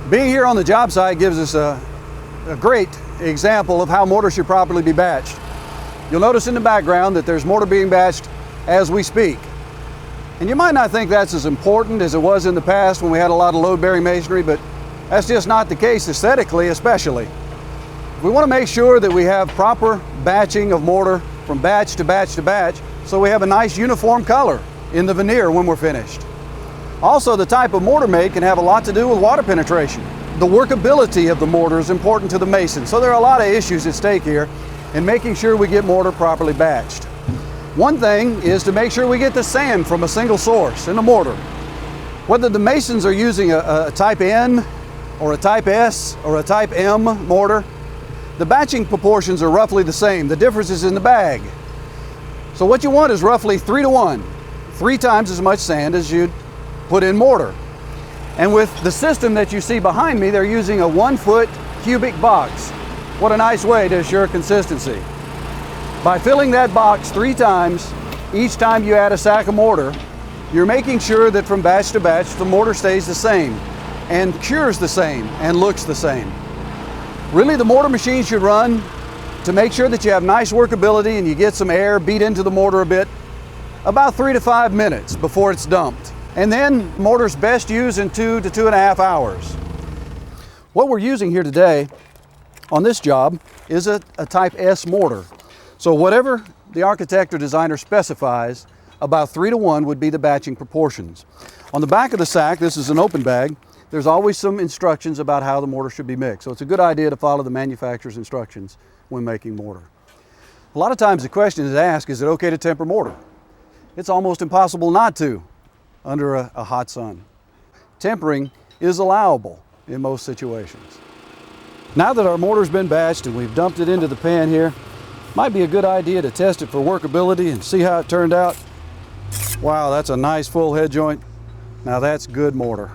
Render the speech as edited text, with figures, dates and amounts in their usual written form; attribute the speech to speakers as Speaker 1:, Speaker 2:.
Speaker 1: Being here on the job site gives us a great example of how mortar should properly be batched. You'll notice in the background that there's mortar being batched as we speak. And you might not think that's as important as it was in the past when we had a lot of load-bearing masonry, but that's just not the case aesthetically, especially. We want to make sure that we have proper batching of mortar from batch to batch to batch, so we have a nice uniform color in the veneer when we're finished. Also, the type of mortar made can have a lot to do with water penetration. The workability of the mortar is important to the mason, so there are a lot of issues at stake here in making sure we get mortar properly batched. One thing is to make sure we get the sand from a single source in the mortar. Whether the masons are using a type N or a type S or a type M mortar, the batching proportions are roughly the same. The difference is in the bag. So what you want is roughly 3 to 1, 3 times as much sand as you'd put in mortar. And with the system that you see behind me, they're using a 1-foot cubic box. What a nice way to assure consistency. By filling that box 3 times, each time you add a sack of mortar, you're making sure that from batch to batch, the mortar stays the same and cures the same and looks the same. Really, the mortar machine should run to make sure that you have nice workability and you get some air beat into the mortar a bit, about 3 to 5 minutes before it's dumped. And then mortar's best used in 2 to 2.5 hours. What we're using here today on this job is a type S mortar. So whatever the architect or designer specifies, about 3 to 1 would be the batching proportions. On the back of the sack, this is an open bag, there's always some instructions about how the mortar should be mixed. So it's a good idea to follow the manufacturer's instructions when making mortar. A lot of times the question is asked, is it okay to temper mortar? It's almost impossible not to under a hot sun. Tempering is allowable in most situations. Now that our mortar's been batched and we've dumped it into the pan here, might be a good idea to test it for workability and see how it turned out. Wow, that's a nice full head joint. Now that's good mortar.